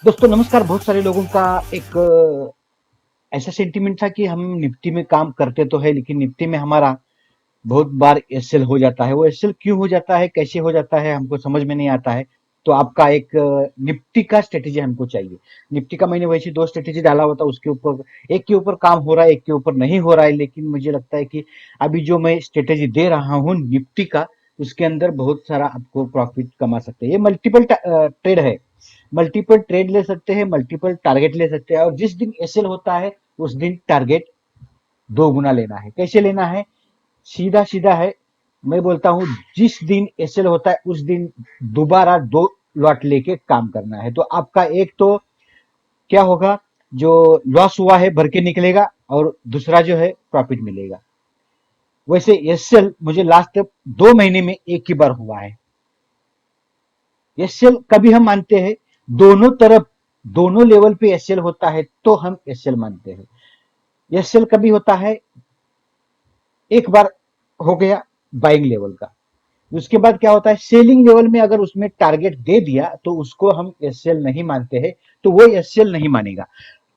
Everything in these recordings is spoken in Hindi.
दोस्तों नमस्कार। बहुत सारे लोगों का एक ऐसा सेंटीमेंट था कि हम निफ्टी में काम करते तो है, लेकिन निफ्टी में हमारा बहुत बार एसएल हो जाता है। वो एसएल क्यों हो जाता है, कैसे हो जाता है, हमको समझ में नहीं आता है। तो आपका एक निफ्टी का स्ट्रेटेजी हमको चाहिए। निफ्टी का मैंने वैसे दो स्ट्रेटेजी डाला हुआ था, उसके ऊपर एक के ऊपर काम हो रहा है, एक के ऊपर नहीं हो रहा है। लेकिन मुझे लगता है कि अभी जो मैं स्ट्रेटेजी दे रहा हूँ निफ्टी का, उसके अंदर बहुत सारा आपको प्रॉफिट कमा सकते हैं। ये मल्टीपल ट्रेड है, मल्टीपल ट्रेड ले सकते हैं, मल्टीपल टारगेट ले सकते हैं। और जिस दिन एसएल होता है उस दिन टारगेट दो गुना लेना है। कैसे लेना है? सीधा सीधा है। मैं बोलता हूं जिस दिन एसएल होता है उस दिन दोबारा दो लॉट लेके काम करना है। तो आपका एक तो क्या होगा, जो लॉस हुआ है भर के निकलेगा, और दूसरा जो है प्रॉफिट मिलेगा। वैसे एसएल मुझे लास्ट 2 महीने में एक ही बार हुआ है। एसएल कभी हम मानते हैं दोनों तरफ, दोनों लेवल पे एसएल होता है तो हम एसएल मानते हैं। एसएल कभी होता है एक बार हो गया बाइंग लेवल का, उसके बाद क्या होता है सेलिंग लेवल में अगर उसमें टारगेट दे दिया तो उसको हम एसएल नहीं मानते हैं। तो वो एसएल नहीं मानेगा,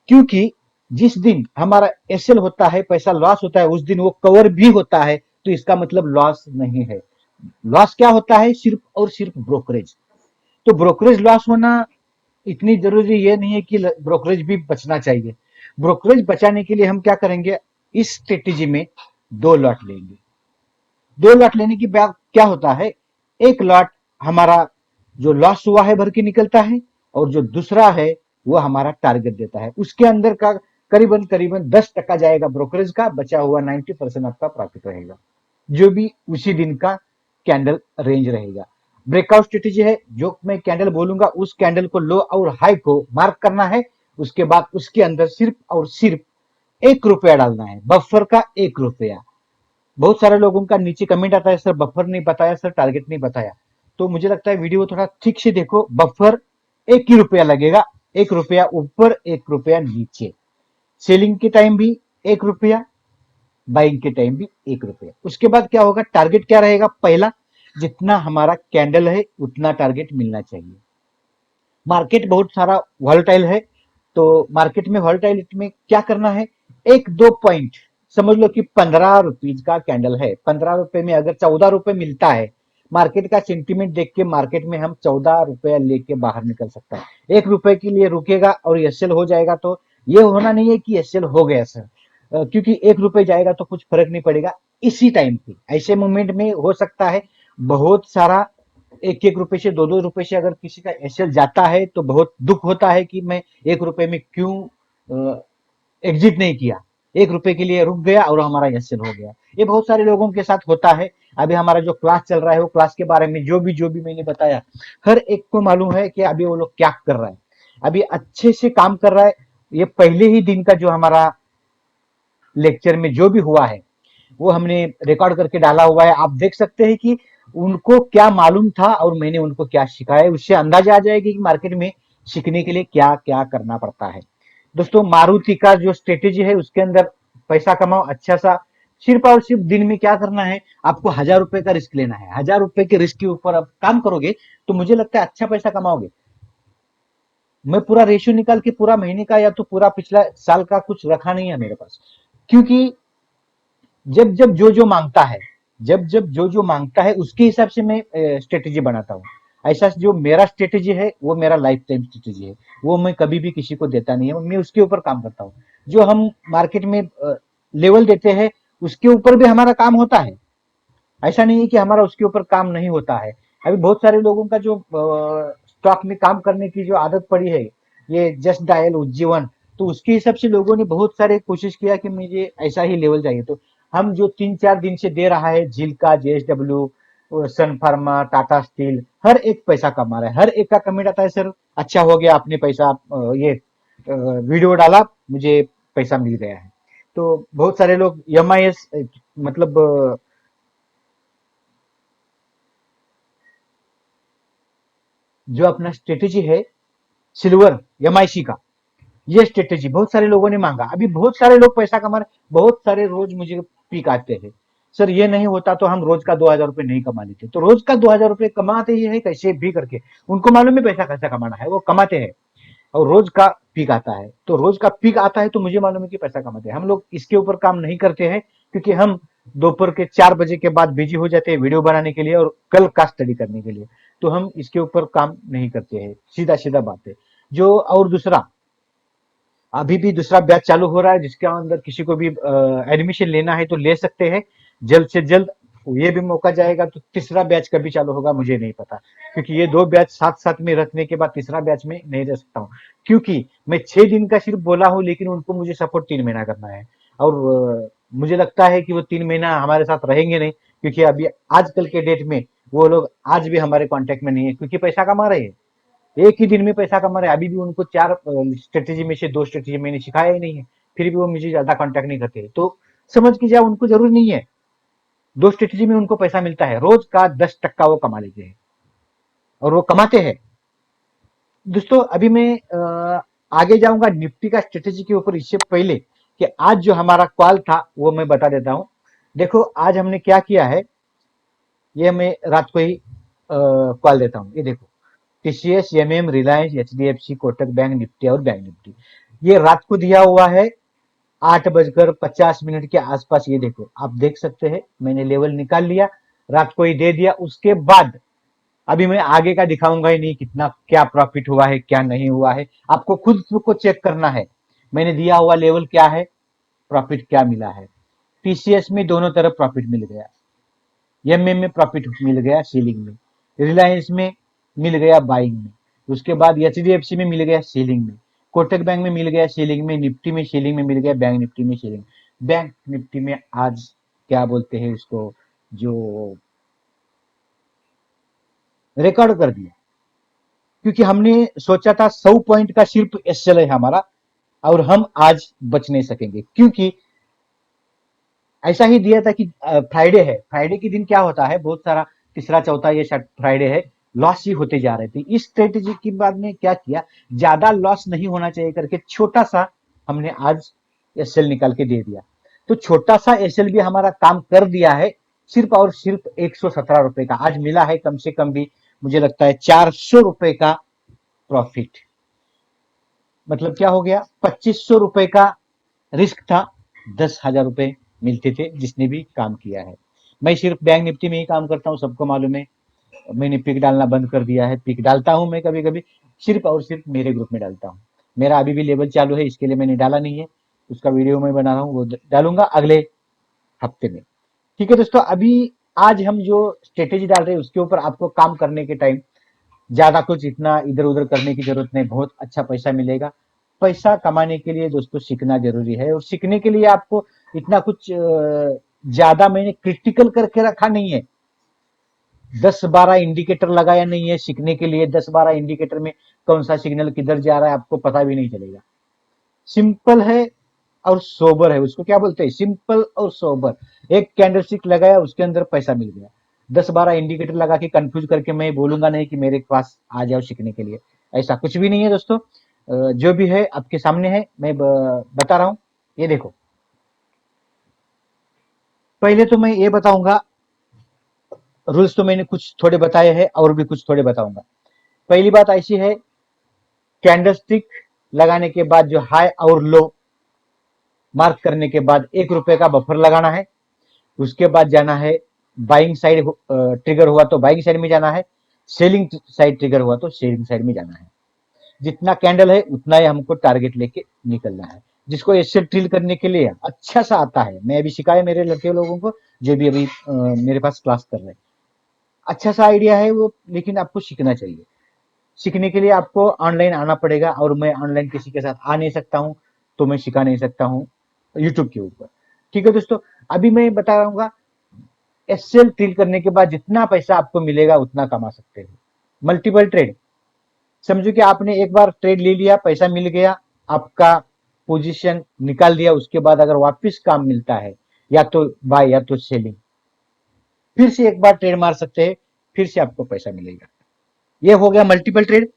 क्योंकि जिस दिन हमारा एसएल होता है, पैसा लॉस होता है, उस दिन वो कवर भी होता है। तो इसका मतलब लॉस नहीं है। लॉस क्या होता है? सिर्फ और सिर्फ ब्रोकरेज। तो ब्रोकरेज लॉस होना इतनी जरूरी ये नहीं है कि ब्रोकरेज भी बचना चाहिए। ब्रोकरेज बचाने के लिए हम क्या करेंगे, इस स्ट्रेटेजी में दो लॉट लेंगे। दो लॉट लेने की बाद क्या होता है, एक लॉट हमारा जो लॉस हुआ है भर के निकलता है, और जो दूसरा है वो हमारा टारगेट देता है। उसके अंदर का करीबन करीबन 10% जाएगा ब्रोकरेज का, बचा हुआ 90% आपका प्रॉफिट रहेगा, जो भी उसी दिन का कैंडल रेंज रहेगा। ब्रेकआउट स्ट्रेटेजी है, जो मैं कैंडल बोलूंगा उस कैंडल को लो और हाई को मार्क करना है। उसके बाद उसके अंदर सिर्फ और सिर्फ 1 रुपया डालना है, बफर का 1 रुपया। बहुत सारे लोगों का नीचे कमेंट आता है, सर बफर नहीं बताया, सर टारगेट नहीं बताया। तो मुझे लगता है वीडियो थोड़ा ठीक से देखो। बफर 1 ही रुपया लगेगा, 1 रुपया ऊपर 1 रुपया नीचे। सेलिंग के टाइम भी 1 रुपया, बाइंग के टाइम भी 1 रुपया। उसके बाद क्या होगा, टारगेट क्या रहेगा? पहला, जितना हमारा कैंडल है उतना टारगेट मिलना चाहिए। मार्केट बहुत सारा वॉलेटाइल है, तो मार्केट में वॉलेटाइलिटी में क्या करना है, एक दो पॉइंट समझ लो कि 15 रुपीज का कैंडल है, 15 रुपए में अगर 14 रुपए मिलता है, मार्केट का सेंटीमेंट देख के मार्केट में हम 14 रुपया लेके बाहर निकल सकता है। 1 रुपए के लिए रुकेगा और एसएल हो जाएगा तो ये होना नहीं है कि एसएल हो गया सर, क्योंकि 1 रुपए जाएगा तो कुछ फर्क नहीं पड़ेगा। इसी टाइम पे ऐसे मोमेंट में हो सकता है बहुत सारा, 1 1 रुपए से 2 2 रुपए से अगर किसी का एसएल जाता है तो बहुत दुख होता है कि मैं 1 रुपए में क्यों एग्जिट नहीं किया, 1 रुपए के लिए रुक गया और हमारा एसएल हो गया। ये बहुत सारे लोगों के साथ होता है। अभी हमारा जो क्लास चल रहा है वो क्लास के बारे में जो भी मैंने बताया, हर एक को मालूम है कि अभी वो लोग क्या कर रहा है, अभी अच्छे से काम कर रहा है। ये पहले ही दिन का जो हमारा लेक्चर में जो भी हुआ है वो हमने रिकॉर्ड करके डाला हुआ है। आप देख सकते हैं कि उनको क्या मालूम था और मैंने उनको क्या सिखाया। उससे अंदाजा आ जाएगा कि मार्केट में सीखने के लिए क्या क्या करना पड़ता है। दोस्तों मारुति का जो स्ट्रेटेजी है उसके अंदर पैसा कमाओ अच्छा सा। सिर्फ और सिर्फ दिन में क्या करना है, आपको 1000 रुपए का रिस्क लेना है। 1000 रुपए के रिस्क के ऊपर आप काम करोगे तो मुझे लगता है अच्छा पैसा कमाओगे। मैं पूरा रेशियो निकाल के पूरा महीने का या तो पूरा पिछला साल का कुछ रखा नहीं है मेरे पास, क्योंकि जब जब जो मांगता है, जब जब जो मांगता है उसके हिसाब से मैं स्ट्रेटेजी बनाता हूँ। ऐसा जो मेरा स्ट्रेटेजी है वो मेरा लाइफ टाइम स्ट्रेटेजी है, वो मैं कभी भी किसी को देता नहीं है, मैं उसके ऊपर काम करता हूँ। जो हम मार्केट में लेवल देते हैं उसके ऊपर भी हमारा काम होता है। ऐसा नहीं है कि हमारा उसके ऊपर काम नहीं होता है। अभी बहुत सारे लोगों का जो स्टॉक में काम करने की जो आदत पड़ी है, ये जस्ट डायल उज्जीवन, तो उसके हिसाब से लोगों ने बहुत सारे कोशिश किया कि मुझे ऐसा ही लेवल चाहिए। तो हम जो 3 4 दिन से दे रहा है, झिल्का, जेएसडब्ल्यू, सन फार्मा, टाटा स्टील, हर एक पैसा कमा रहा है। हर एक का कमेंट आता है, सर अच्छा हो गया आपने पैसा ये वीडियो डाला, मुझे पैसा मिल गया है। तो बहुत सारे लोग एमआईएस मतलब जो अपना स्ट्रेटेजी है सिल्वर एमआईसी का, ये स्ट्रेटेजी बहुत सारे लोगों ने मांगा। अभी बहुत सारे लोग पैसा कमा रहे, बहुत सारे रोज मुझे पीक आते हैं, सर ये नहीं होता तो हम रोज का 2000 रुपए नहीं कमा लेते। तो रोज का 2000 रुपए कमाते ही है कैसे भी करके, उनको मालूम है पैसा कैसा कमाना है, वो कमाते हैं। और रोज का पीक आता है, तो रोज का पीक आता है तो मुझे मालूम है कि पैसा कमाते हैं हम लोग। इसके ऊपर काम नहीं करते हैं क्योंकि हम दोपहर के 4 बजे के बाद बिजी हो जाते हैं वीडियो बनाने के लिए और कल का स्टडी करने के लिए, तो हम इसके ऊपर काम नहीं करते हैं, सीधा सीधा बात है। जो और दूसरा, अभी भी दूसरा बैच चालू हो रहा है जिसके अंदर किसी को भी एडमिशन लेना है तो ले सकते हैं जल्द से जल्द। ये भी मौका जाएगा तो तीसरा बैच कभी चालू होगा मुझे नहीं पता, क्योंकि ये 2 बैच साथ साथ में रखने के बाद तीसरा बैच में नहीं रह सकता हूँ, क्योंकि मैं 6 दिन का सिर्फ बोला हूँ लेकिन उनको मुझे सपोर्ट 3 महीना करना है। और मुझे लगता है कि वो 3 महीना हमारे साथ रहेंगे नहीं, क्योंकि अभी आजकल के डेट में वो लोग आज भी हमारे कांटेक्ट में नहीं है, क्योंकि पैसा कमा रहे हैं, एक ही दिन में पैसा कमा रहे हैं। अभी भी उनको 4 स्ट्रेटेजी में से 2 स्ट्रेटेजी मैंने सिखाया ही नहीं है, फिर भी वो मुझे ज्यादा कांटेक्ट नहीं करते, तो समझ के जाओ उनको जरूर नहीं है। 2 स्ट्रेटेजी में उनको पैसा मिलता है, रोज का 10% वो कमा लेते हैं और वो कमाते हैं। दोस्तों अभी मैं आगे जाऊंगा निफ्टी का स्ट्रेटेजी के ऊपर, इससे पहले कि आज जो हमारा कॉल था वो मैं बता देता हूं। देखो आज हमने क्या किया है, ये मैं रात को ही कॉल देता हूँ। ये देखो, TCS, MM, Reliance, HDFC, Kotak bank Nifty और बैंक निफ्टी, ये रात को दिया हुआ है 8:50 के आसपास। ये देखो आप देख सकते हैं, मैंने लेवल निकाल लिया, रात को ही दे दिया। उसके बाद अभी मैं आगे का दिखाऊंगा ही नहीं, कितना क्या प्रॉफिट हुआ है क्या नहीं हुआ है, आपको खुद को चेक करना है। मैंने दिया हुआ लेवल क्या है, प्रॉफिट क्या मिला है। टीसीएस में दोनों तरफ प्रॉफिट मिल गया, एमएम में प्रॉफिट मिल गया सेलिंग में, रिलायंस में मिल गया बाइंग में, उसके बाद एचडीएफसी में मिल गया सेलिंग में, कोटक बैंक में मिल गया सेलिंग में, निफ्टी में सेलिंग में मिल गया, बैंक निफ्टी में सेलिंग। बैंक निफ्टी में आज क्या बोलते हैं उसको, जो रिकॉर्ड कर दिया, क्योंकि हमने सोचा था 100 पॉइंट का सिर्फ एसएल है हमारा, और हम आज बच नहीं सकेंगे, क्योंकि ऐसा ही दिया था कि फ्राइडे है, फ्राइडे के दिन क्या होता है, बहुत सारा तीसरा चौथा ये फ्राइडे है, लॉस ही होते जा रहे थे। इस स्ट्रेटेजी के बाद में क्या किया, ज्यादा लॉस नहीं होना चाहिए करके छोटा सा हमने आज एसएल निकाल के दे दिया, तो छोटा सा एसएल भी हमारा काम कर दिया है। सिर्फ और सिर्फ ₹117 का आज मिला है, कम से कम भी मुझे लगता है ₹400 का प्रॉफिट। मतलब क्या हो गया, ₹2500 का रिस्क था, ₹10,000 मिलते थे जिसने भी काम किया है। मैं सिर्फ बैंक निफ्टी में ही काम करता हूँ, सबको मालूम है। मैंने पिक डालना बंद कर दिया है, पिक डालता हूँ मैं कभी कभी, सिर्फ और सिर्फ मेरे ग्रुप में डालता हूँ। मेरा अभी भी लेवल चालू है, इसके लिए मैंने डाला नहीं है, उसका वीडियो मैं बना रहा हूँ, वो डालूंगा अगले हफ्ते में। ठीक है दोस्तों, अभी आज हम जो स्ट्रेटेजी डाल रहे हैं उसके ऊपर आपको काम करने के टाइम ज्यादा कुछ इतना इधर उधर करने की जरूरत नहीं, बहुत अच्छा पैसा मिलेगा। पैसा कमाने के लिए दोस्तों सीखना जरूरी है, और सीखने के लिए आपको इतना कुछ ज्यादा मैंने क्रिटिकल करके रखा नहीं है। 10-12 इंडिकेटर लगाया नहीं है सीखने के लिए, 10-12 इंडिकेटर में कौन सा सिग्नल किधर जा रहा है आपको पता भी नहीं चलेगा। सिंपल है और सोबर है, उसको क्या बोलते हैं, सिंपल और सोबर। एक कैंडलस्टिक लगाया उसके अंदर पैसा मिल गया, 10-12 इंडिकेटर लगा के कंफ्यूज करके मैं बोलूंगा नहीं कि मेरे पास आ जाओ सीखने के लिए, ऐसा कुछ भी नहीं है दोस्तों। जो भी है आपके सामने है, मैं बता रहा हूं। ये देखो, पहले तो मैं ये बताऊंगा, रूल्स तो मैंने कुछ थोड़े बताए हैं और भी कुछ थोड़े बताऊंगा। पहली बात ऐसी है, कैंडलस्टिक लगाने के बाद जो हाई और लो मार्क करने के बाद ₹1 का बफर लगाना है। उसके बाद जाना है, बाइंग साइड ट्रिगर हुआ तो बाइंग साइड में जाना है, सेलिंग साइड ट्रिगर हुआ तो सेलिंग साइड में जाना है। जितना कैंडल है उतना ही हमको टारगेट लेके निकलना है, जिसको एसए ट्रिल करने के लिए अच्छा सा आता है। मैं अभी सिखाया मेरे लड़के लोगों को जो भी अभी मेरे पास क्लास कर रहे हैं, अच्छा सा आइडिया है वो, लेकिन आपको सीखना चाहिए। सीखने के लिए आपको ऑनलाइन आना पड़ेगा, और मैं ऑनलाइन किसी के साथ आ नहीं सकता हूँ, तो मैं सिखा नहीं सकता हूँ यूट्यूब के ऊपर। ठीक है दोस्तों, अभी मैं बता रहा हूँ, एसएल ट्रिल करने के बाद जितना पैसा आपको मिलेगा उतना कमा सकते हो। मल्टीपल ट्रेड, समझो कि आपने एक बार ट्रेड ले लिया, पैसा मिल गया, आपका पोजीशन निकाल दिया, उसके बाद अगर वापस काम मिलता है, या तो बाय या तो सेलिंग, फिर से एक बार ट्रेड मार सकते हैं, फिर से आपको पैसा मिलेगा। ये हो गया मल्टीपल ट्रेड।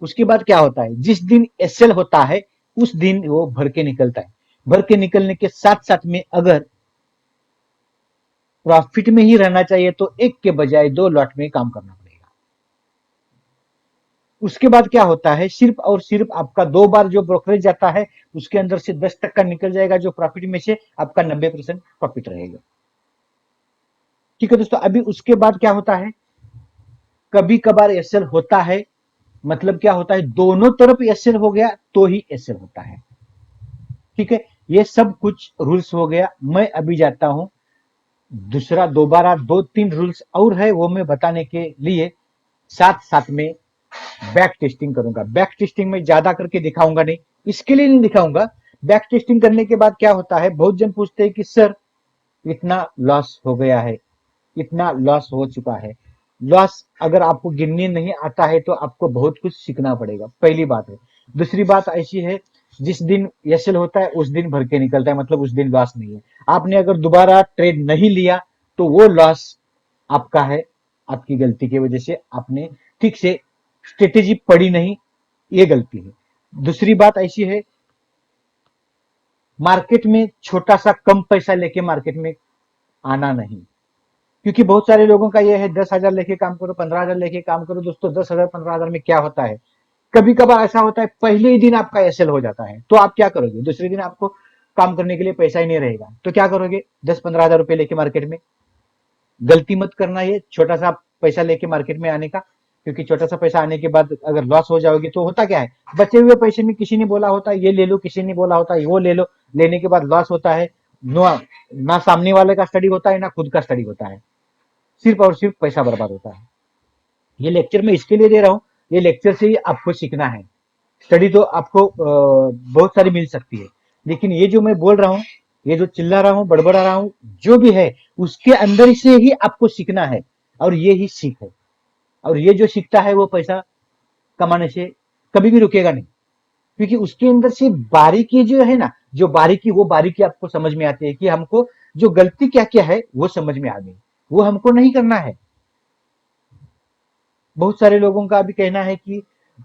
उसके बाद क्या होता है, जिस दिन एसएल होता है उस दिन वो भर के निकलता है। भर के निकलने के साथ साथ में अगर प्रॉफिट में ही रहना चाहिए तो एक के बजाय 2 लॉट में काम करना पड़ेगा। उसके बाद क्या होता है, सिर्फ और सिर्फ आपका 2 बार जो ब्रोकरेज जाता है उसके अंदर से 10% निकल जाएगा, जो प्रॉफिट में से आपका 90% प्रॉफिट रहेगा। ठीक है दोस्तों, अभी उसके बाद क्या होता है, कभी कभार एसएल होता है, मतलब क्या होता है, दोनों तरफ एसएल हो गया तो ही एसएल होता है। ठीक है, ये सब कुछ रूल्स हो गया। मैं अभी जाता हूं दूसरा, दोबारा 2-3 रूल्स और है, वो मैं बताने के लिए साथ साथ में बैक टेस्टिंग करूंगा। बैक टेस्टिंग में ज्यादा करके दिखाऊंगा नहीं, इसके लिए नहीं दिखाऊंगा। बैक टेस्टिंग करने के बाद क्या होता है, बहुत जन पूछते हैं कि सर इतना लॉस हो गया है, इतना लॉस हो चुका है। लॉस अगर आपको गिनने नहीं आता है तो आपको बहुत कुछ सीखना पड़ेगा, पहली बात है। दूसरी बात ऐसी है, जिस दिन एसएल होता है उस दिन भर के निकलता है, मतलब उस दिन लॉस नहीं है। आपने अगर दोबारा ट्रेड नहीं लिया तो वो लॉस आपका है, आपकी गलती की वजह से आपने ठीक से स्ट्रेटेजी पढ़ी नहीं, ये गलती है। दूसरी बात ऐसी है, मार्केट में छोटा सा कम पैसा लेके मार्केट में आना नहीं, क्योंकि बहुत सारे लोगों का ये है 10,000 लेके काम करो, 15,000 लेके काम करो। दोस्तों 10,000 15,000 में क्या होता है, कभी कभार ऐसा होता है पहले ही दिन आपका एसएल हो जाता है, तो आप क्या करोगे, दूसरे दिन आपको काम करने के लिए पैसा ही नहीं रहेगा, तो क्या करोगे, 10-15,000 रुपए लेके मार्केट में। गलती मत करना ये छोटा सा पैसा लेके मार्केट में आने का, क्योंकि छोटा सा पैसा आने के बाद अगर लॉस हो जाओगे तो होता क्या है, बचे हुए पैसे में किसी ने बोला होता है ये ले लो, किसी ने बोला होता है वो ले लो, लेने के बाद लॉस होता है। ना सामने वाले का स्टडी होता है, ना खुद का स्टडी होता है, सिर्फ और सिर्फ पैसा बर्बाद होता है। ये लेक्चर मैं इसके लिए दे रहा हूँ, ये लेक्चर से ही आपको सीखना है। स्टडी तो आपको बहुत सारी मिल सकती है, लेकिन ये जो मैं बोल रहा हूँ, ये जो चिल्ला रहा हूँ, बड़बड़ा रहा हूँ, जो भी है उसके अंदर से ही आपको सीखना है, और ये ही सीख है। और ये जो सीखता है वो पैसा कमाने से कभी भी रुकेगा नहीं, क्योंकि उसके अंदर से बारीकी जो है ना, जो बारीकी, वो बारीकी आपको समझ में आती है कि हमको जो गलती क्या क्या है वो समझ में आ गई, वो हमको नहीं करना है। बहुत सारे लोगों का भी कहना है कि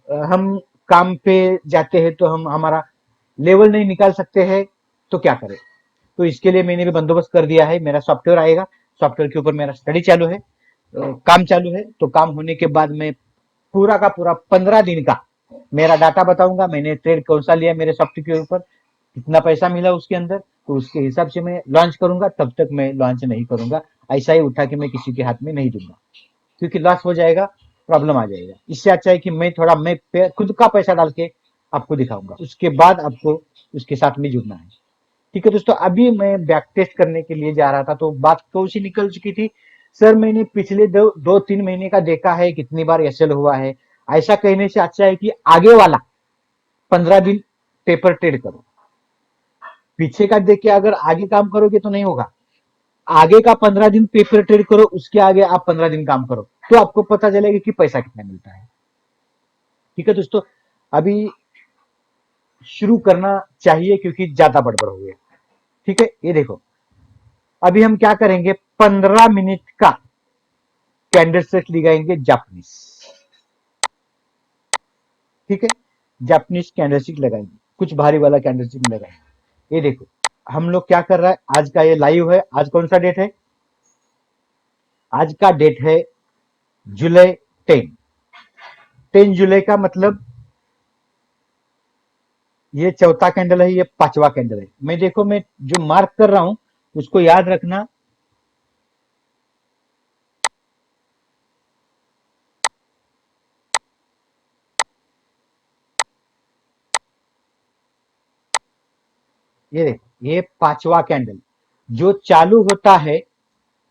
हम काम पे जाते हैं तो हम हमारा लेवल नहीं निकाल सकते हैं, तो क्या करें। तो इसके लिए मैंने भी बंदोबस्त कर दिया है, मेरा सॉफ्टवेयर आएगा, सॉफ्टवेयर के ऊपर मेरा स्टडी चालू है, काम चालू है। तो काम होने के बाद मैं पूरा का पूरा 15 दिन का मेरा डाटा बताऊंगा, मैंने ट्रेड कौन सा लिया मेरे सॉफ्टवेयर के ऊपर, कितना पैसा मिला उसके अंदर, तो उसके हिसाब से मैं लॉन्च करूंगा। तब तक मैं लॉन्च नहीं करूंगा, ऐसा ही उठा के मैं किसी के हाथ में नहीं दूंगा, क्योंकि लॉस हो जाएगा, प्रॉब्लम आ जाएगा। इससे अच्छा है कि मैं खुद का पैसा डाल के आपको दिखाऊंगा, उसके बाद आपको उसके साथ में जुड़ना है। ठीक है दोस्तों, अभी मैं बैक टेस्ट करने के लिए जा रहा था, तो बात कौन सी निकल चुकी थी, सर मैंने पिछले 2-3 महीने का देखा है कितनी बार एसएल हुआ है। ऐसा कहने से अच्छा है कि आगे वाला 15 दिन पेपर ट्रेड करो, पीछे का देख के अगर आगे काम करोगे तो नहीं होगा। आगे का 15 दिन पेपर ट्रेड करो, उसके आगे आप 15 दिन काम करो, तो आपको पता चलेगा कि पैसा कितना मिलता है। ठीक है दोस्तों, अभी शुरू करना चाहिए क्योंकि ज्यादा बड़बड़ हो गया। ठीक है, ये देखो, अभी हम क्या करेंगे, 15 मिनट का कैंडल सेट लगाएंगे जापानीज। ठीक है, जापानीज कैंडल स्टिक लगाएंगे, कुछ भारी वाला कैंडल स्टिक लगाएंगे। ये देखो, हम लोग क्या कर रहा है, आज का ये लाइव है, आज कौन सा डेट है, आज का डेट है जुलाई 10। 10 जुलाई का मतलब ये चौथा कैंडल है, ये पांचवा कैंडल है। मैं देखो, मैं जो मार्क कर रहा हूं उसको याद रखना। ये देखो, ये पांचवा कैंडल जो चालू होता है,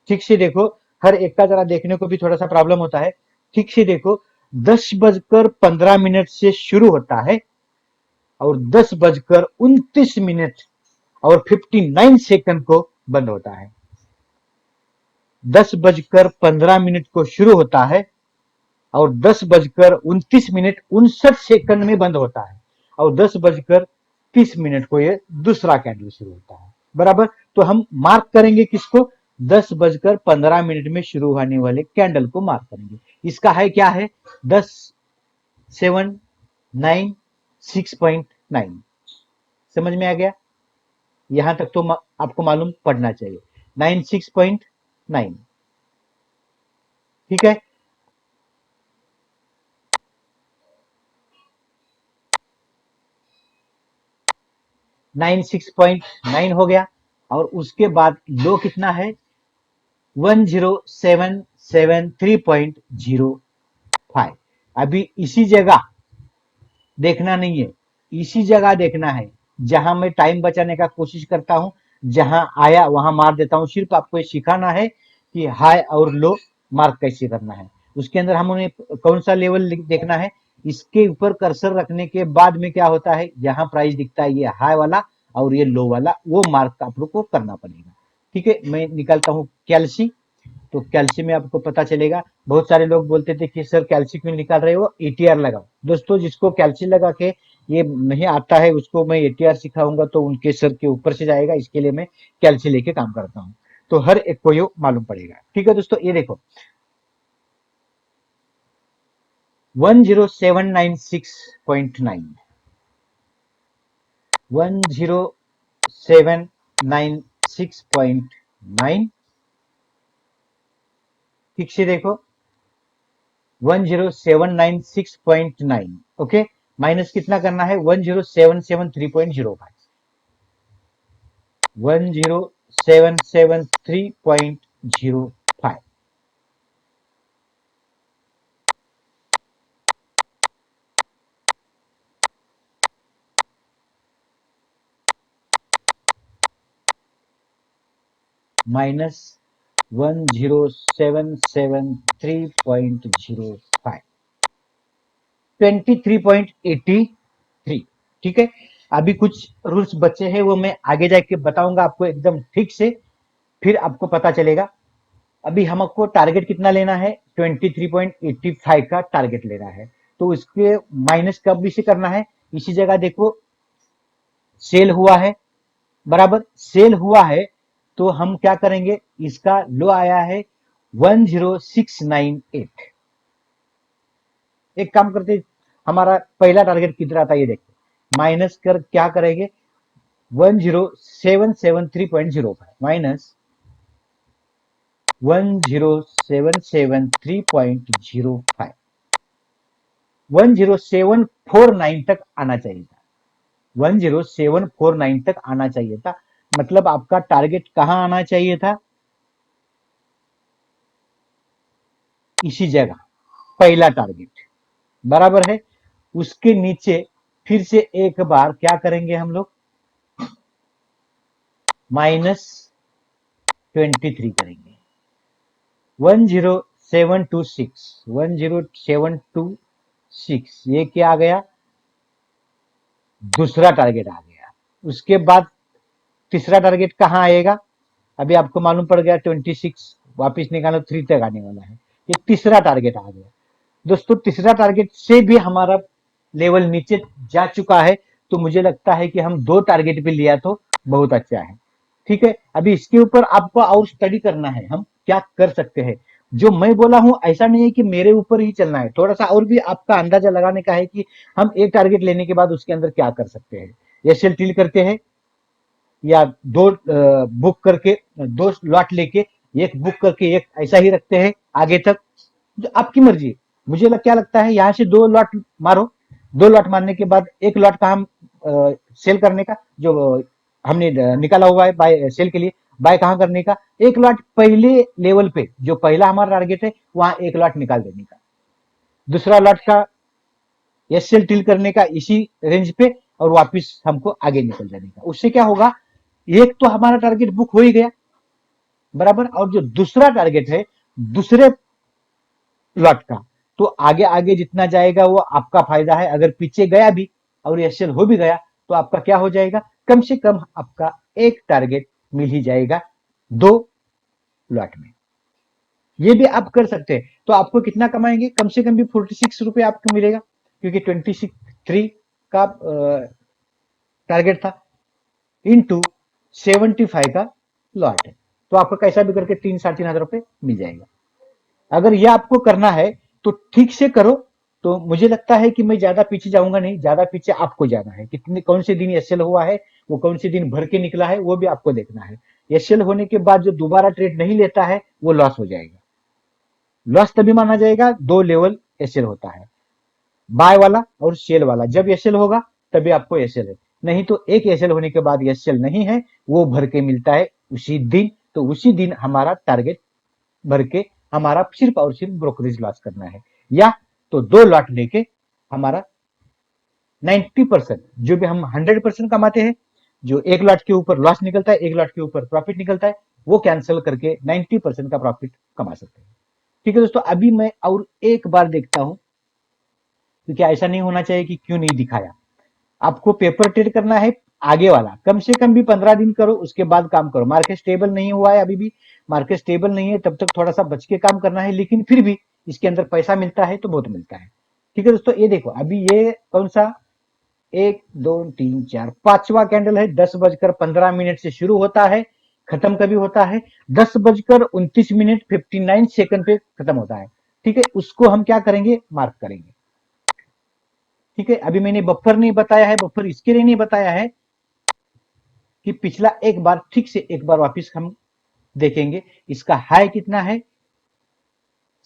ठीक से देखो, हर एक का जरा देखने को भी थोड़ा सा प्रॉब्लम होता है। ठीक से देखो, 10:15 से शुरू होता है और 10:29 और 59 सेकंड को बंद होता है। 10:15 को शुरू होता है और 10:29 में बंद होता है, और 10:30 को ये दूसरा कैंडल शुरू होता है, बराबर। तो हम मार्क करेंगे किसको, 10:15 में शुरू होने वाले कैंडल को मार्क करेंगे। इसका है क्या है, 10,796.9। समझ में आ गया, यहां तक तो आपको मालूम पड़ना चाहिए, 96.9। ठीक है, 96.9 हो गया, और उसके बाद लो कितना है 10773.05। अभी इसी जगह देखना नहीं है, इसी जगह देखना है जहां मैं टाइम बचाने का कोशिश करता हूं, जहां आया वहां मार देता हूं। सिर्फ आपको ये सिखाना है कि हाई और लो मार्क कैसे करना है। उसके अंदर हमें कौन सा लेवल देखना है, इसके ऊपर कर्सर रखने के बाद में क्या होता है, जहां प्राइस दिखता है ये हाई वाला और ये लो वाला, वो मार्क आप लोग को करना पड़ेगा। ठीक है, मैं निकालता हूं कैल्सी। तो कैल्सी में आपको पता चलेगा, बहुत सारे लोग बोलते थे कि सर कैल्सी क्यों निकाल रहे हो, एटीआर लगाओ। दोस्तों जिसको कैल्सी लगा के ये नहीं आता है उसको मैं एटीआर सिखाऊंगा तो उनके सर के ऊपर से जाएगा, इसके लिए मैं कैल्सी लेके काम करता हूँ। तो हर एक को ये मालूम पड़ेगा। ठीक है दोस्तों, ये देखो 10796.9, 10796.9, ठीक से देखो 10796.9, ओके। माइनस कितना करना है 10773.05, 10773.05 माइनस 10773.05, 23.83। ठीक है, अभी कुछ रूल्स बचे हैं वो मैं आगे जाके बताऊंगा आपको एकदम ठीक से, फिर आपको पता चलेगा। अभी हमको टारगेट कितना लेना है 23.85 का टारगेट लेना है। तो इसके माइनस कब भी से करना है, इसी जगह देखो सेल हुआ है, बराबर सेल हुआ है, तो हम क्या करेंगे, इसका लो आया है 10698। एक काम करते, हमारा पहला टारगेट कितना था ये देखो, माइनस कर क्या करेंगे 10773.05 माइनस 10773.05, 10749 तक आना चाहिए था, 10749 तक आना चाहिए था। मतलब आपका टारगेट कहां आना चाहिए था, इसी जगह पहला टारगेट, बराबर है। उसके नीचे फिर से एक बार क्या करेंगे हम लोग, -23 करेंगे, 10726, 10726, ये क्या आ गया, दूसरा टारगेट आ गया। उसके बाद तीसरा टारगेट कहां आएगा, अभी आपको मालूम पड़ गया 26, वापिस निकालो 3 तक आने वाला है, ये तीसरा टारगेट आ गया। दोस्तों तीसरा टारगेट से भी हमारा लेवल नीचे जा चुका है, तो मुझे लगता है कि हम 2 टारगेट भी लिया तो बहुत अच्छा है। ठीक है, अभी इसके ऊपर आपको और स्टडी करना है, हम क्या कर सकते हैं। जो मैं बोला हूं ऐसा नहीं है कि मेरे ऊपर ही चलना है, थोड़ा सा और भी आपका अंदाजा लगाने का है कि हम एक टारगेट लेने के बाद उसके अंदर क्या कर सकते हैं। एसएल टील करते हैं या दो बुक करके, दो लॉट लेके, एक बुक करके एक ऐसा ही रखते हैं आगे तक, जो आपकी मर्जी। मुझे क्या लगता है यहाँ से 2 लॉट मारो, 2 लॉट मारने के बाद एक लॉट का हम सेल करने का, जो हमने निकाला हुआ है बाय सेल के लिए, बाय कहाँ करने का, एक लॉट पहले लेवल पे जो पहला हमारा टारगेट है वहां एक लॉट निकाल देने का, दूसरा लॉट का एसएल टील करने का इसी रेंज पे, और वापिस हमको आगे निकल जाने का। उससे क्या होगा, एक तो हमारा टारगेट बुक हो ही गया, बराबर, और जो दूसरा टारगेट है दूसरे लॉट का, तो आगे आगे जितना जाएगा वो आपका फायदा है। अगर पीछे गया भी और एसएल हो भी गया तो आपका क्या हो जाएगा, कम से कम आपका एक टारगेट मिल ही जाएगा 2 लॉट में। ये भी आप कर सकते हैं, तो आपको कितना कमाएंगे, कम से कम भी 46 रुपए आपको मिलेगा, क्योंकि 26 3 का टारगेट था, इंटू 75 का लॉट है, तो आपको कैसा भी करके 3 साढ़े 3 हजार रुपए मिल जाएगा। अगर यह आपको करना है तो ठीक से करो, तो मुझे लगता है कि मैं ज्यादा पीछे जाऊंगा नहीं, ज्यादा पीछे आपको जाना है। कितने कौन से दिन एसएल हुआ है, वो कौन से दिन भर के निकला है, वो भी आपको देखना है। एसएल होने के बाद जो दोबारा ट्रेड नहीं लेता है वो लॉस हो जाएगा। लॉस तभी माना जाएगा 2 लेवल एसएल होता है, बाय वाला और सेल वाला। जब एसएल होगा तभी आपको एसएल है, नहीं तो एक एसएल होने के बाद एसएल नहीं है, वो भर के मिलता है उसी दिन। तो उसी दिन हमारा टारगेट भर के हमारा सिर्फ और सिर्फ ब्रोकरेज लॉस करना है, या तो 2 लॉट लेके हमारा 90% जो भी हम 100% कमाते हैं, जो 1 लॉट के ऊपर लॉस निकलता है, 1 लॉट के ऊपर प्रॉफिट निकलता है, वो कैंसिल करके 90% का प्रॉफिट कमा सकते हैं। ठीक है दोस्तों, अभी मैं और एक बार देखता हूं, क्योंकि ऐसा नहीं होना चाहिए कि क्यों नहीं दिखाया। आपको पेपर ट्रेड करना है आगे वाला, कम से कम भी 15 दिन करो, उसके बाद काम करो। मार्केट स्टेबल नहीं हुआ है, अभी भी मार्केट स्टेबल नहीं है, तब तक थोड़ा सा बच के काम करना है, लेकिन फिर भी इसके अंदर पैसा मिलता है तो बहुत मिलता है। ठीक है दोस्तों, ये देखो अभी ये कौन सा 1 2 3 4 5वां कैंडल है। 10:15 से शुरू होता है, खत्म कभी होता है 10:29 पे खत्म होता है। ठीक है, उसको हम क्या करेंगे, मार्क करेंगे। ठीक है, अभी मैंने बफर नहीं बताया है, बफर इसके लिए नहीं बताया है कि पिछला एक बार ठीक से एक बार वापस हम देखेंगे। इसका हाई कितना है,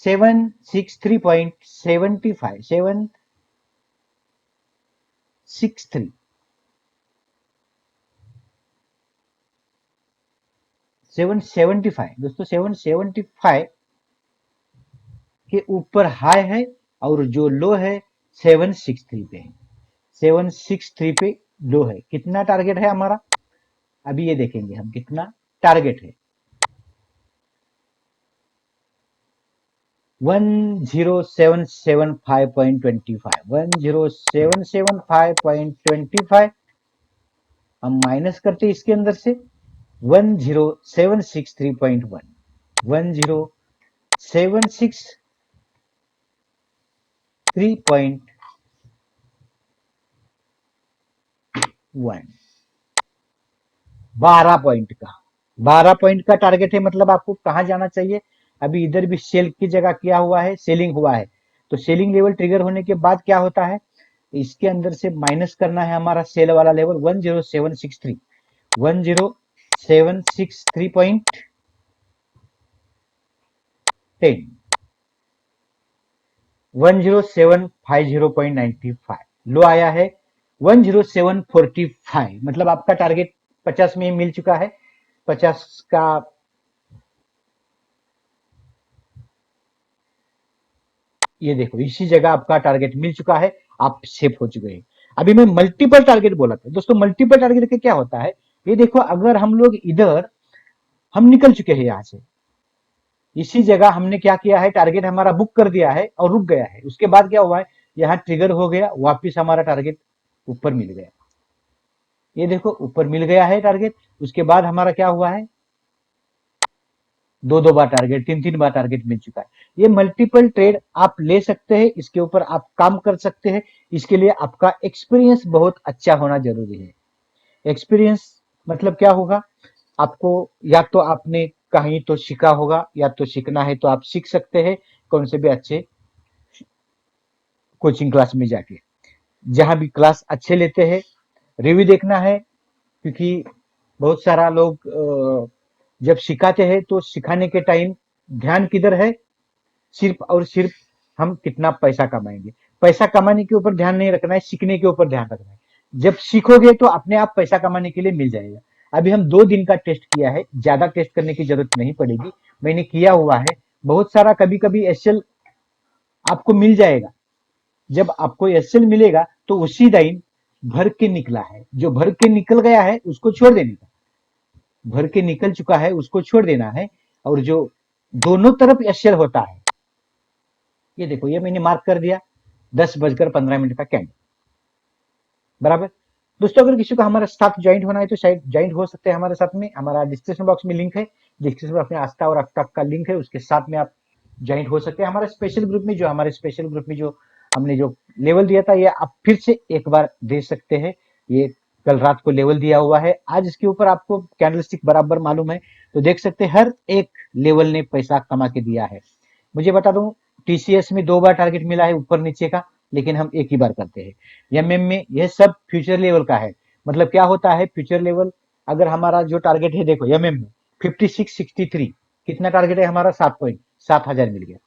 763.75, 763 775 दोस्तों, 775 के ऊपर हाई है, और जो लो है 763 पे है। 763 पे लो है। कितना टारगेट है हमारा, अभी ये देखेंगे हम कितना टारगेट है। 10775.25, 10775.25 हम माइनस करते इसके अंदर से 10763.1, 10763.1, 12 पॉइंट का टारगेट है। मतलब आपको कहां जाना चाहिए, अभी इधर भी सेल की जगह क्या हुआ है, सेलिंग हुआ है, तो सेलिंग लेवल ट्रिगर होने के बाद क्या होता है, इसके अंदर से माइनस करना है हमारा सेल वाला लेवल 10763, 10763.10, 10750.95, लो आया है 10745। मतलब आपका टारगेट 50 में मिल चुका है। 50 का ये देखो, इसी जगह आपका टारगेट मिल चुका है, आप सेफ हो चुके हैं। अभी मैं मल्टीपल टारगेट बोला था दोस्तों, मल्टीपल टारगेट का क्या होता है, ये देखो अगर हम लोग इधर हम निकल चुके हैं यहां से, इसी जगह हमने क्या किया है, टारगेट हमारा बुक कर दिया है और रुक गया है, उसके बाद क्या हुआ है, यहाँ ट्रिगर हो गया, वापिस हमारा टारगेट ऊपर मिल गया। ये देखो ऊपर मिल गया है टारगेट, उसके बाद हमारा क्या हुआ है, 2 2 बार टारगेट, 3 3 बार टारगेट मिल चुका है। ये मल्टीपल ट्रेड आप ले सकते हैं, इसके ऊपर आप काम कर सकते हैं। इसके लिए आपका एक्सपीरियंस बहुत अच्छा होना जरूरी है। एक्सपीरियंस मतलब क्या होगा, आपको या तो आपने कहीं तो सीखा होगा, या तो सीखना है तो आप सीख सकते हैं कौन से भी अच्छे कोचिंग क्लास में जाके। जहां भी क्लास अच्छे लेते हैं, रिव्यू देखना है, क्योंकि बहुत सारा लोग जब सिखाते हैं तो सिखाने के टाइम ध्यान किधर है, सिर्फ और सिर्फ हम कितना पैसा कमाएंगे। पैसा कमाने के ऊपर ध्यान नहीं रखना है, सीखने के ऊपर ध्यान रखना है। जब सीखोगे तो अपने आप पैसा कमाने के लिए मिल जाएगा। अभी हम 2 दिन का टेस्ट किया है, ज्यादा टेस्ट करने की जरूरत नहीं पड़ेगी, मैंने किया हुआ है बहुत सारा। कभी कभी एसएल आपको मिल जाएगा, जब आपको एसएल मिलेगा तो उसी दिन भर के निकला है, जो भर के निकल गया है उसको छोड़ देने का, भर के निकल चुका है उसको छोड़ देना है। और जो दोनों तरफ एसएल होता है, ये देखो ये मैंने मार्क कर दिया, 10:15 का कैंडल, बराबर। दोस्तों अगर किसी को हमारे साथ ज्वाइंट होना है तो शायद ज्वाइंट हो सकते हैं हमारे साथ में, हमारा डिस्क्रिप्शन बॉक्स में लिंक है, डिस्क्रिप्शन बॉक्स में आस्था और आफ्ताब का लिंक है, उसके साथ में आप ज्वाइंट हो सकते हैं हमारे स्पेशल ग्रुप में। जो हमारे स्पेशल ग्रुप में जो हमने जो लेवल दिया था, ये आप फिर से एक बार दे सकते हैं। ये कल रात को लेवल दिया हुआ है, आज इसके ऊपर आपको कैंडलस्टिक बराबर मालूम है, तो देख सकते हैं हर एक लेवल ने पैसा कमा के दिया है। मुझे बता दूं, टीसीएस में 2 बार टारगेट मिला है ऊपर नीचे का, लेकिन हम एक ही बार करते हैं। एमएम में यह सब फ्यूचर लेवल का है। मतलब क्या होता है फ्यूचर लेवल, अगर हमारा जो टारगेट है, देखो एमएम में 5663, कितना टारगेट है हमारा, 7 पॉइंट 7,000 मिल गया।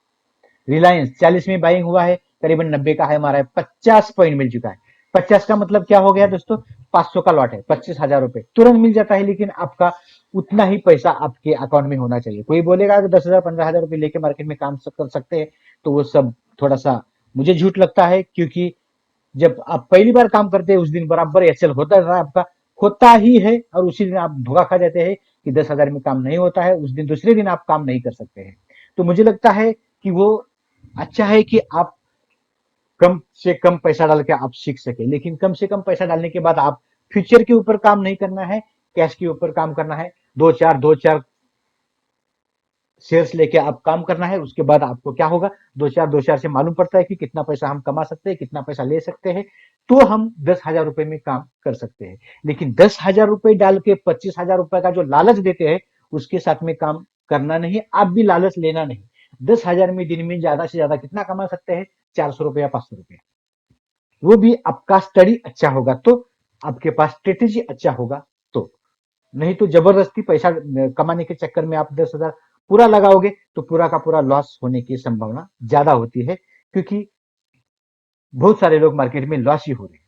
रिलायंस 40 में बाइंग हुआ है, करीबन 90 का है हमारा, 50 पॉइंट मिल चुका है। 50 का मतलब क्या हो गया दोस्तों, 500 का लॉट है, 25,000 रुपए तुरंत मिल जाता है। लेकिन आपका उतना ही पैसा आपके अकाउंट में होना चाहिए। कोई बोलेगा कि 10,000 15,000 रुपए लेके मार्केट में काम कर सकते हैं, तो वो सब थोड़ा सा मुझे झूठ लगता है। क्योंकि जब आप पहली बार काम करते हैं उस दिन बराबर एचएल होता है आपका, होता ही है, और उसी दिन आप धोखा खा जाते हैं कि 10,000 में काम नहीं होता है, उस दिन दूसरे दिन आप काम नहीं कर सकते हैं। तो मुझे लगता है कि वो अच्छा है कि आप कम से कम पैसा डाल के आप सीख सके। लेकिन कम से कम पैसा डालने के बाद आप फ्यूचर के ऊपर काम नहीं करना है, कैश के ऊपर काम करना है। दो चार शेयर्स लेके आप काम करना है। उसके बाद आपको क्या होगा, दो चार से मालूम पड़ता है कि कितना पैसा हम कमा सकते हैं, कितना पैसा ले सकते हैं, तो हम 10,000 रुपए में काम कर सकते हैं। लेकिन 10,000 रुपए डाल के 25,000 रुपए का जो लालच देते हैं, उसके साथ में काम करना नहीं है। आप भी लालच लेना नहीं। 10,000 में दिन में ज्यादा से ज्यादा कितना कमा सकते हैं, 400 रुपए या 500 रुपए। वो भी आपका स्टडी अच्छा होगा तो, आपके पास स्ट्रेटेजी अच्छा होगा तो। नहीं तो जबरदस्ती पैसा कमाने के चक्कर में आप 10,000 पूरा लगाओगे तो पूरा का पूरा लॉस होने की संभावना ज्यादा होती है। क्योंकि बहुत सारे लोग मार्केट में लॉस ही हो रहे हैं।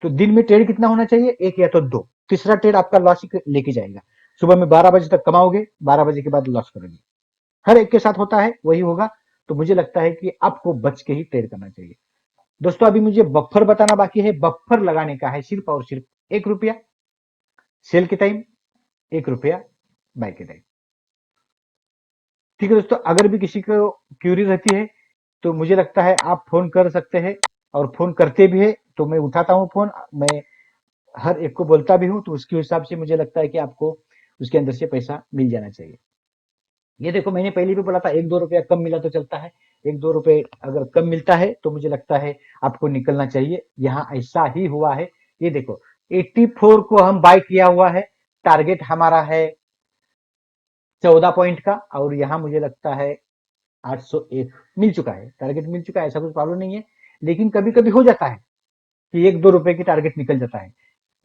तो दिन में ट्रेड कितना होना चाहिए, एक या तो दो। तीसरा ट्रेड आपका लॉस ही लेके जाएगा। सुबह में 12 बजे तक कमाओगे, 12 बजे के बाद लॉस करोगे। हर एक के साथ होता है, वही होगा। तो मुझे लगता है कि आपको बच के ही ट्रेड करना चाहिए। दोस्तों अभी मुझे बफर बताना बाकी है। बफर लगाने का है सिर्फ और सिर्फ 1 रुपया सेल के टाइम, 1 रुपया बाय के टाइम। ठीक है दोस्तों, अगर भी किसी को क्यूरी रहती है तो मुझे लगता है आप फोन कर सकते हैं, और फोन करते भी है तो मैं उठाता हूँ फोन। मैं हर एक को बोलता भी हूँ, तो उसके हिसाब से मुझे लगता है कि आपको उसके अंदर से पैसा मिल जाना चाहिए। ये देखो, मैंने पहले भी बोला था 1-2 रुपया कम मिला तो चलता है। 1-2 रुपए अगर कम मिलता है तो मुझे लगता है आपको निकलना चाहिए। यहाँ ऐसा ही हुआ है। ये देखो, 84 को हम बाय किया हुआ है। टारगेट हमारा है 14 पॉइंट का, और यहाँ मुझे लगता है 801 मिल चुका है। टारगेट मिल चुका है, ऐसा कुछ प्रॉब्लम नहीं है। लेकिन कभी कभी हो जाता है कि 1-2 रुपए की टारगेट निकल जाता है।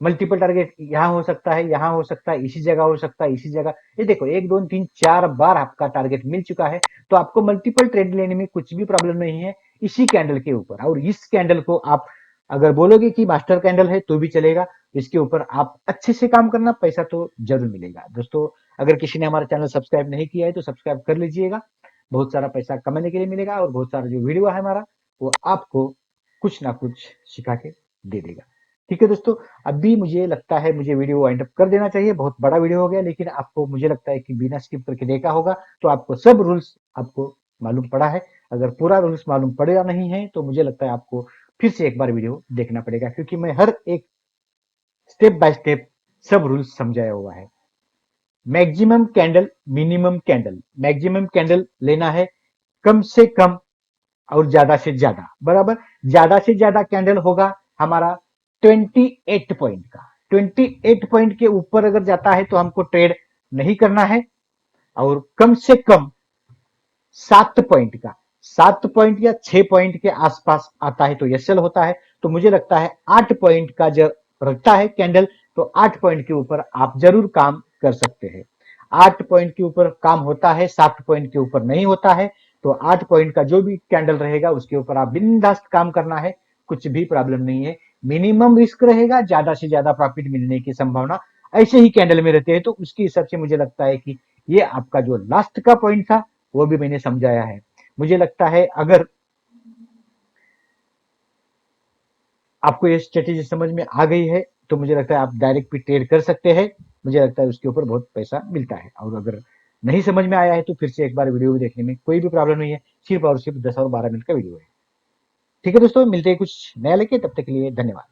मल्टीपल टारगेट यहाँ हो सकता है, यहाँ हो सकता है, इसी जगह हो सकता है, इसी जगह। ये देखो, 1 2 3 4 बार आपका टारगेट मिल चुका है। तो आपको मल्टीपल ट्रेड लेने में कुछ भी प्रॉब्लम नहीं है इसी कैंडल के ऊपर। और इस कैंडल को आप अगर बोलोगे कि मास्टर कैंडल है तो भी चलेगा। इसके ऊपर आप अच्छे से काम करना, पैसा तो जरूर मिलेगा। दोस्तों अगर किसी ने हमारा चैनल सब्सक्राइब नहीं किया है तो सब्सक्राइब कर लीजिएगा। बहुत सारा पैसा कमाने के लिए मिलेगा, और बहुत सारा जो वीडियो है हमारा, वो आपको कुछ ना कुछ सिखा के दे देगा। ठीक है दोस्तों, अभी मुझे लगता है मुझे वीडियो वाइंड अप कर देना चाहिए। बहुत बड़ा वीडियो हो गया, लेकिन आपको मुझे लगता है कि बिना स्किप करके देखा होगा तो आपको सब रूल्स आपको मालूम पड़ा है। अगर पूरा रूल्स मालूम पड़ेगा नहीं है तो मुझे लगता है आपको फिर से एक बार वीडियो देखना पड़ेगा, क्योंकि मैं हर एक स्टेप बाय स्टेप सब रूल्स समझाया हुआ है। Maximum candle, minimum candle. Maximum candle लेना है कम से कम, और ज्यादा से ज्यादा बराबर। ज्यादा से ज्यादा कैंडल होगा हमारा 28 पॉइंट का। 28 पॉइंट के ऊपर अगर जाता है तो हमको ट्रेड नहीं करना है। और कम से कम 7 पॉइंट का, 7 पॉइंट या 6 पॉइंट के आसपास आता है तो एसएल होता है। तो मुझे लगता है 8 पॉइंट का जब रखता है कैंडल, तो 8 पॉइंट के ऊपर आप जरूर काम कर सकते हैं। 8 पॉइंट के ऊपर काम होता है, 7 पॉइंट के ऊपर नहीं होता है। तो 8 पॉइंट का जो भी कैंडल रहेगा उसके ऊपर आप बिंदास्त काम करना है, कुछ भी प्रॉब्लम नहीं है। मिनिमम रिस्क रहेगा, ज्यादा से ज्यादा प्रॉफिट मिलने की संभावना ऐसे ही कैंडल में रहते हैं। तो उसके हिसाब से मुझे लगता है कि ये आपका जो लास्ट का पॉइंट था वो भी मैंने समझाया है। मुझे लगता है अगर आपको ये स्ट्रेटेजी समझ में आ गई है तो मुझे लगता है आप डायरेक्ट भी ट्रेड कर सकते हैं। मुझे लगता है उसके ऊपर बहुत पैसा मिलता है। और अगर नहीं समझ में आया है तो फिर से एक बार वीडियो देखने में कोई भी प्रॉब्लम नहीं है। सिर्फ और सिर्फ 10 और 12 मिनट का वीडियो है। ठीक है दोस्तों, मिलते हैं कुछ नया लेके, तब तक के लिए धन्यवाद।